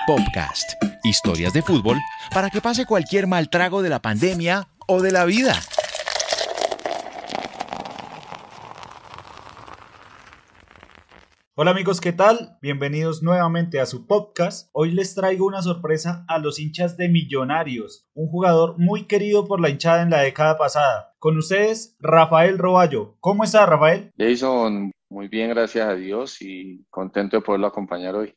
Podcast. Historias de fútbol para que pase cualquier mal trago de la pandemia o de la vida. Hola amigos, ¿qué tal? Bienvenidos nuevamente a su podcast. Hoy les traigo una sorpresa a los hinchas de Millonarios, un jugador muy querido por la hinchada en la década pasada. Con ustedes, Rafael Roballo. ¿Cómo está, Rafael? Jason, muy bien, gracias a Dios y contento de poderlo acompañar hoy.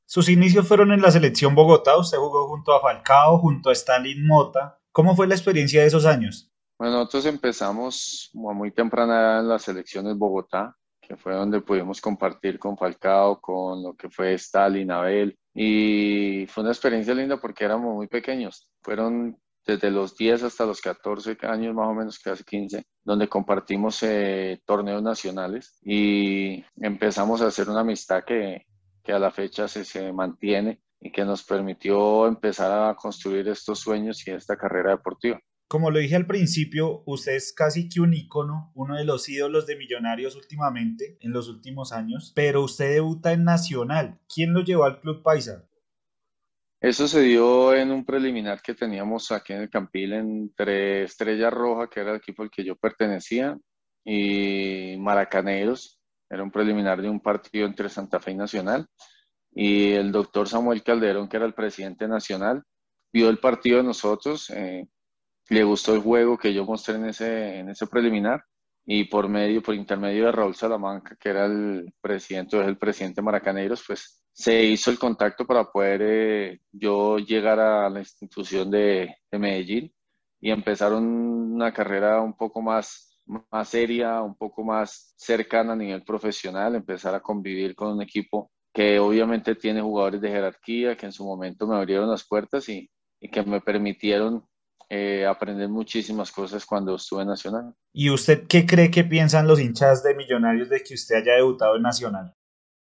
Sus inicios fueron en la selección Bogotá. Usted jugó junto a Falcao, junto a Stalin Mota. ¿Cómo fue la experiencia de esos años? Bueno, nosotros empezamos a muy temprana edad en las selecciones Bogotá, que fue donde pudimos compartir con Falcao, con lo que fue Stalin, Abel, y fue una experiencia linda porque éramos muy pequeños. Fueron desde los 10 hasta los 14 años, más o menos, casi 15, donde compartimos torneos nacionales y empezamos a hacer una amistad que a la fecha se mantiene y que nos permitió empezar a construir estos sueños y esta carrera deportiva. Como lo dije al principio, usted es casi que un ícono, uno de los ídolos de Millonarios últimamente, en los últimos años, pero usted debuta en Nacional. ¿Quién lo llevó al Club Paisa? Eso se dio en un preliminar que teníamos aquí en el Campín entre Estrella Roja, que era el equipo al que yo pertenecía, y Maracaneros. Era un preliminar de un partido entre Santa Fe y Nacional. Y el doctor Samuel Calderón, que era el presidente nacional, vio el partido de nosotros, le gustó el juego que yo mostré en ese preliminar y por intermedio de Raúl Salamanca, que era el presidente, o es el presidente de Maracaneros, pues se hizo el contacto para poder yo llegar a la institución de Medellín y empezar una carrera un poco más seria, un poco más cercana a nivel profesional, empezar a convivir con un equipo que obviamente tiene jugadores de jerarquía, que en su momento me abrieron las puertas y que me permitieron aprender muchísimas cosas cuando estuve en Nacional. ¿Y usted qué cree que piensan los hinchas de Millonarios de que usted haya debutado en Nacional?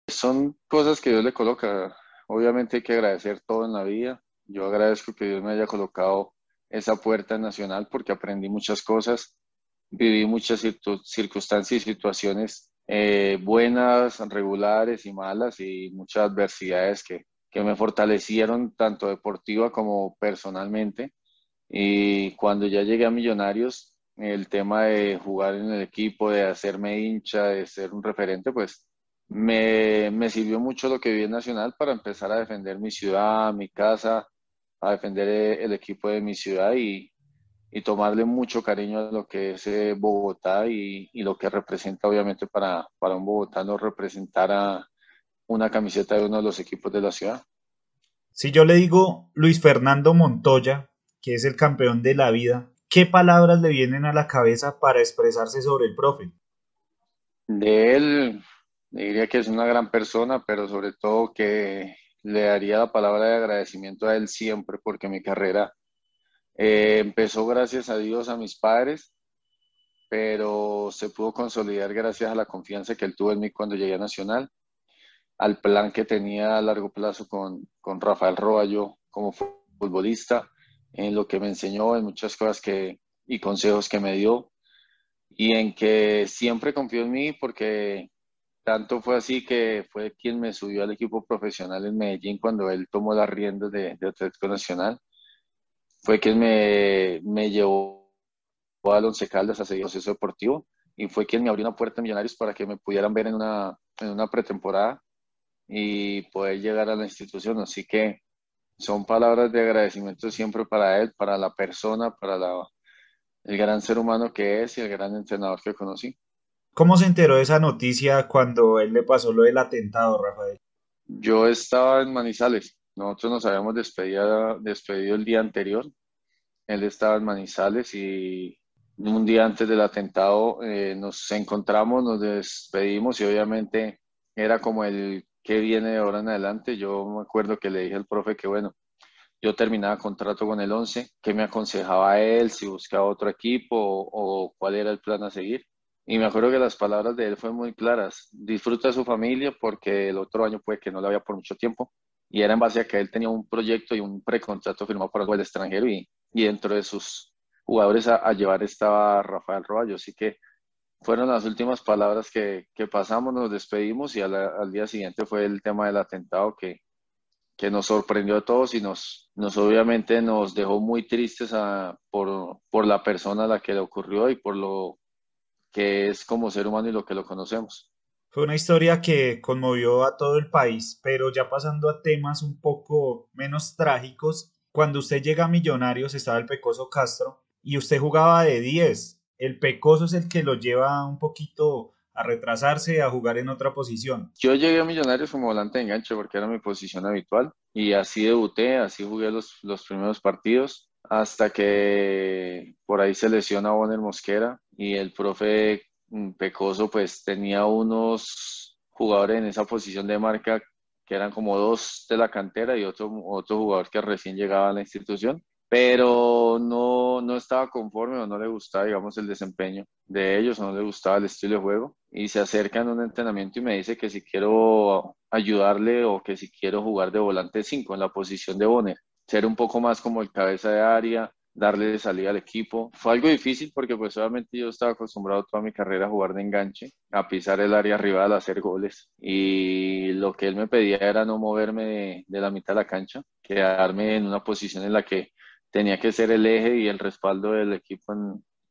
Son cosas que Dios le coloca. Obviamente hay que agradecer todo en la vida. Yo agradezco que Dios me haya colocado esa puerta en Nacional porque aprendí muchas cosas, viví muchas circunstancias y situaciones buenas, regulares y malas y muchas adversidades que me fortalecieron tanto deportiva como personalmente. Y cuando ya llegué a Millonarios, el tema de jugar en el equipo, de hacerme hincha, de ser un referente, pues me sirvió mucho lo que vi en Nacional para empezar a defender mi ciudad, mi casa, a defender el equipo de mi ciudad y tomarle mucho cariño a lo que es Bogotá y lo que representa obviamente para un bogotano representar a una camiseta de uno de los equipos de la ciudad. Si yo le digo Luis Fernando Montoya, que es el campeón de la vida, ¿qué palabras le vienen a la cabeza para expresarse sobre el profe? De él, diría que es una gran persona, pero sobre todo que le daría la palabra de agradecimiento a él siempre, porque mi carrera empezó gracias a Dios, a mis padres, pero se pudo consolidar gracias a la confianza que él tuvo en mí cuando llegué a Nacional, al plan que tenía a largo plazo con Rafael Roballo como futbolista, en lo que me enseñó, en muchas cosas y consejos que me dio, y en que siempre confió en mí porque tanto fue así que fue quien me subió al equipo profesional en Medellín cuando él tomó las riendas de Atlético Nacional. Fue quien me llevó al Once Caldas a seguir el proceso deportivo y fue quien me abrió una puerta en Millonarios para que me pudieran ver en una pretemporada y poder llegar a la institución. Así que son palabras de agradecimiento siempre para él, para la persona, el gran ser humano que es y el gran entrenador que conocí. ¿Cómo se enteró de esa noticia cuando él le pasó lo del atentado, Rafael? Yo estaba en Manizales. Nosotros nos habíamos despedido el día anterior. Él estaba en Manizales y un día antes del atentado nos encontramos, nos despedimos y obviamente era como el que viene de ahora en adelante. Yo me acuerdo que le dije al profe que bueno, yo terminaba contrato con el Once, que me aconsejaba él, si buscaba otro equipo o cuál era el plan a seguir. Y me acuerdo que las palabras de él fueron muy claras. Disfruta de su familia porque el otro año puede que no la vea por mucho tiempo. Y era en base a que él tenía un proyecto y un precontrato firmado para el extranjero y dentro de sus jugadores a llevar estaba Rafael Roballo. Así que fueron las últimas palabras que pasamos, nos despedimos y al día siguiente fue el tema del atentado que nos sorprendió a todos y nos obviamente nos dejó muy tristes por la persona a la que le ocurrió y por lo que es como ser humano y lo que lo conocemos. Fue una historia que conmovió a todo el país, pero ya pasando a temas un poco menos trágicos, cuando usted llega a Millonarios estaba el Pecoso Castro y usted jugaba de 10. El Pecoso es el que lo lleva un poquito a retrasarse, a jugar en otra posición. Yo llegué a Millonarios como volante de enganche porque era mi posición habitual y así debuté, así jugué los primeros partidos hasta que por ahí se lesiona Bonner Mosquera y el profe Pecoso pues tenía unos jugadores en esa posición de marca que eran como dos de la cantera y otro jugador que recién llegaba a la institución, pero no estaba conforme o no le gustaba, digamos, el desempeño de ellos o no le gustaba el estilo de juego y se acerca en un entrenamiento y me dice que si quiero ayudarle o que si quiero jugar de volante 5 en la posición de Bonner, ser un poco más como el cabeza de área, darle salida al equipo. Fue algo difícil porque pues obviamente yo estaba acostumbrado toda mi carrera a jugar de enganche, a pisar el área rival, a hacer goles y lo que él me pedía era no moverme de la mitad de la cancha, quedarme en una posición en la que tenía que ser el eje y el respaldo del equipo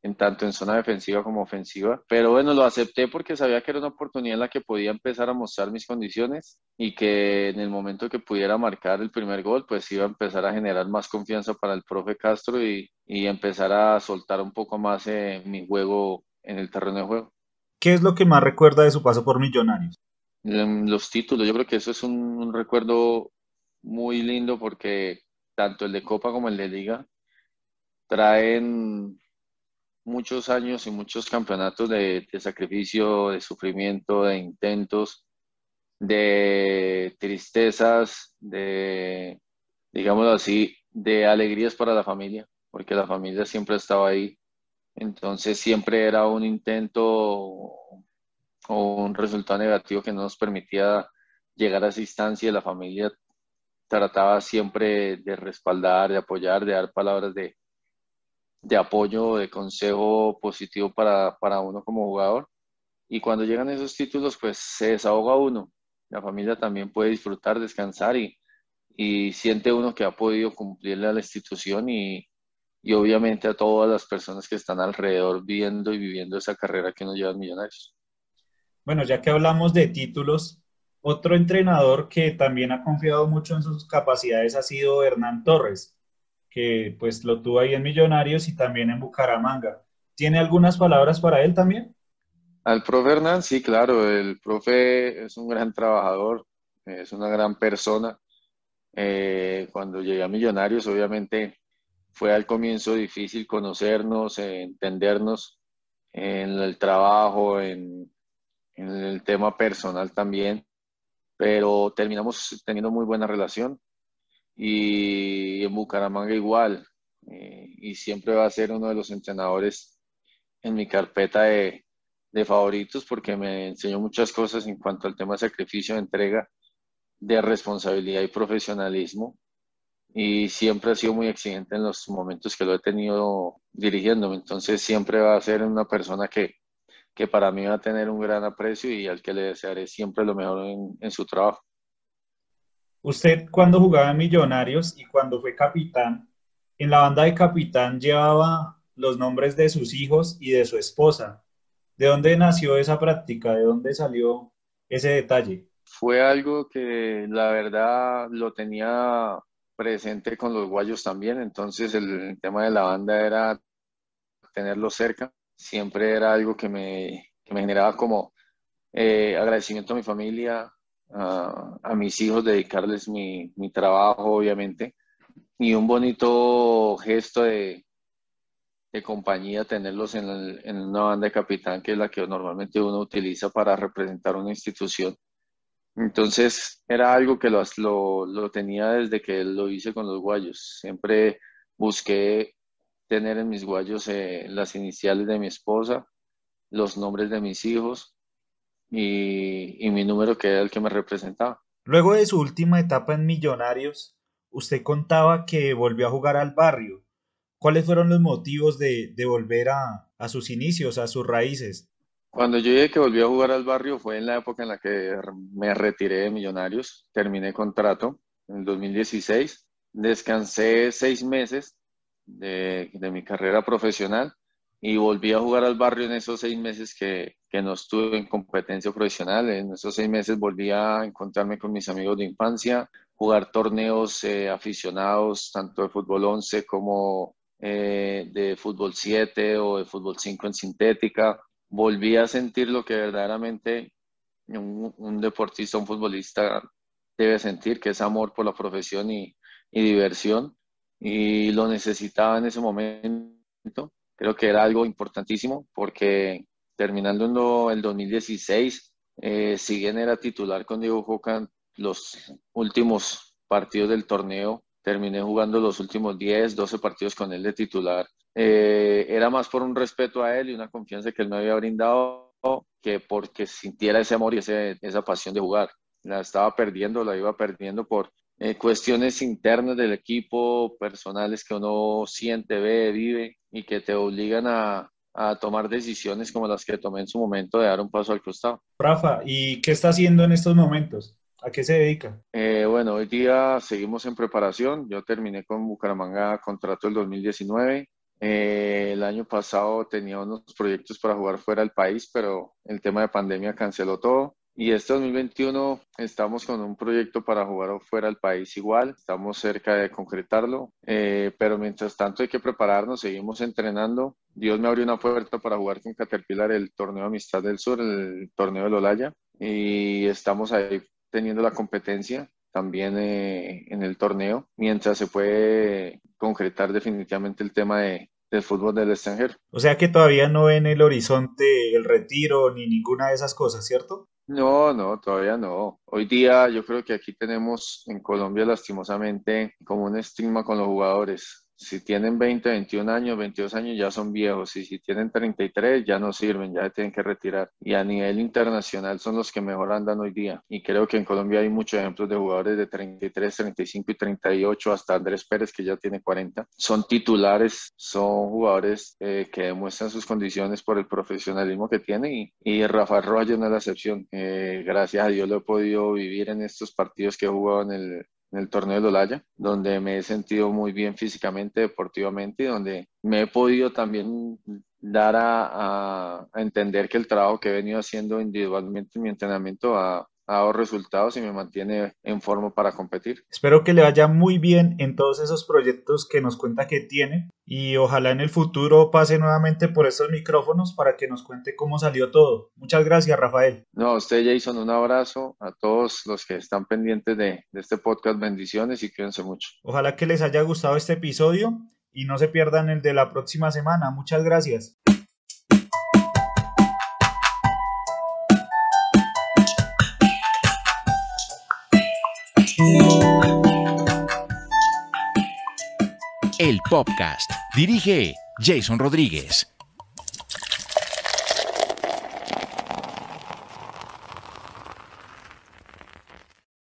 en tanto en zona defensiva como ofensiva. Pero bueno, lo acepté porque sabía que era una oportunidad en la que podía empezar a mostrar mis condiciones y que en el momento que pudiera marcar el primer gol, pues iba a empezar a generar más confianza para el profe Castro y empezar a soltar un poco más mi juego en el terreno de juego. ¿Qué es lo que más recuerda de su paso por Millonarios? Los títulos, yo creo que eso es un recuerdo muy lindo porque tanto el de Copa como el de Liga traen muchos años y muchos campeonatos de sacrificio, de sufrimiento, de intentos, de tristezas, digámoslo así, de alegrías para la familia, porque la familia siempre estaba ahí. Entonces siempre era un intento o un resultado negativo que no nos permitía llegar a esa instancia. La familia trataba siempre de respaldar, de apoyar, de dar palabras de apoyo, de consejo positivo para uno como jugador. Y cuando llegan esos títulos, pues se desahoga uno. La familia también puede disfrutar, descansar y siente uno que ha podido cumplirle a la institución y obviamente a todas las personas que están alrededor viendo y viviendo esa carrera que nos lleva a Millonarios. Bueno, ya que hablamos de títulos, otro entrenador que también ha confiado mucho en sus capacidades ha sido Hernán Torres, que pues lo tuvo ahí en Millonarios y también en Bucaramanga. ¿Tiene algunas palabras para él también? Al profe Hernán, sí, claro, el profe es un gran trabajador, es una gran persona. Cuando llegué a Millonarios, obviamente fue al comienzo difícil conocernos, entendernos en el trabajo, en el tema personal también, pero terminamos teniendo muy buena relación y en Bucaramanga igual, y siempre va a ser uno de los entrenadores en mi carpeta de favoritos porque me enseñó muchas cosas en cuanto al tema de sacrificio, de entrega, de responsabilidad y profesionalismo y siempre ha sido muy exigente en los momentos que lo he tenido dirigiéndome. Entonces siempre va a ser una persona que para mí va a tener un gran aprecio y al que le desearé siempre lo mejor en su trabajo. Usted cuando jugaba en Millonarios y cuando fue capitán, en la banda de capitán llevaba los nombres de sus hijos y de su esposa. ¿De dónde nació esa práctica? ¿De dónde salió ese detalle? Fue algo que la verdad lo tenía presente con los guayos también, entonces el tema de la banda era tenerlo cerca, siempre era algo que me generaba como agradecimiento a mi familia, a mis hijos, dedicarles mi trabajo, obviamente, y un bonito gesto de compañía tenerlos en una banda de capitán, que es la que normalmente uno utiliza para representar una institución. Entonces era algo que lo tenía desde que lo hice con los guayos. Siempre busqué tener en mis guayos las iniciales de mi esposa, los nombres de mis hijos y mi número que era el que me representaba. Luego de su última etapa en Millonarios, usted contaba que volvió a jugar al barrio. ¿Cuáles fueron los motivos de volver a sus inicios, a sus raíces? Cuando yo dije que volví a jugar al barrio fue en la época en la que me retiré de Millonarios, terminé contrato. en el 2016. Descansé 6 meses de mi carrera profesional y volví a jugar al barrio en esos 6 meses que no estuve en competencia profesional. En esos 6 meses volví a encontrarme con mis amigos de infancia, jugar torneos aficionados, tanto de fútbol 11 como de fútbol 7 o de fútbol 5 en sintética. Volví a sentir lo que verdaderamente un deportista, un futbolista debe sentir, que es amor por la profesión y diversión. Y lo necesitaba en ese momento. Creo que era algo importantísimo porque terminando el 2016, si bien era titular con Diego Coca los últimos partidos del torneo, terminé jugando los últimos 10, 12 partidos con él de titular. Era más por un respeto a él y una confianza que él me había brindado que porque sintiera ese amor y esa pasión de jugar. La iba perdiendo por cuestiones internas del equipo, personales que uno siente, ve, vive y que te obligan a tomar decisiones como las que tomé en su momento de dar un paso al costado. Rafa, ¿y qué está haciendo en estos momentos? ¿A qué se dedica? Bueno, hoy día seguimos en preparación. Yo terminé con Bucaramanga contrato el 2019. El año pasado tenía unos proyectos para jugar fuera del país, pero el tema de pandemia canceló todo. Y este 2021 estamos con un proyecto para jugar fuera del país igual. Estamos cerca de concretarlo, pero mientras tanto hay que prepararnos, seguimos entrenando. Dios me abrió una puerta para jugar con Caterpillar el torneo Amistad del Sur, el torneo del Olaya, y estamos ahí teniendo la competencia también en el torneo, mientras se puede concretar definitivamente el tema del fútbol del extranjero. O sea que todavía no ven el horizonte, el retiro, ni ninguna de esas cosas, ¿cierto? No, no, todavía no. Hoy día yo creo que aquí tenemos en Colombia lastimosamente como un estigma con los jugadores. Si tienen 20, 21 años, 22 años ya son viejos y si tienen 33 ya no sirven, ya se tienen que retirar. Y a nivel internacional son los que mejor andan hoy día. Y creo que en Colombia hay muchos ejemplos de jugadores de 33, 35 y 38, hasta Andrés Pérez que ya tiene 40. Son titulares, son jugadores que demuestran sus condiciones por el profesionalismo que tiene y Rafael Rojas no es la excepción. Gracias a Dios lo he podido vivir en estos partidos que he jugado en el torneo de Olaya, donde me he sentido muy bien físicamente, deportivamente, y donde me he podido también dar a entender que el trabajo que he venido haciendo individualmente en mi entrenamiento ha dado resultados y me mantiene en forma para competir. Espero que le vaya muy bien en todos esos proyectos que nos cuenta que tiene y ojalá en el futuro pase nuevamente por estos micrófonos para que nos cuente cómo salió todo. Muchas gracias, Rafael. No, a usted, Jason, un abrazo. A todos los que están pendientes de este podcast, bendiciones y cuídense mucho. Ojalá que les haya gustado este episodio y no se pierdan el de la próxima semana. Muchas gracias. El podcast dirige Jason Rodríguez.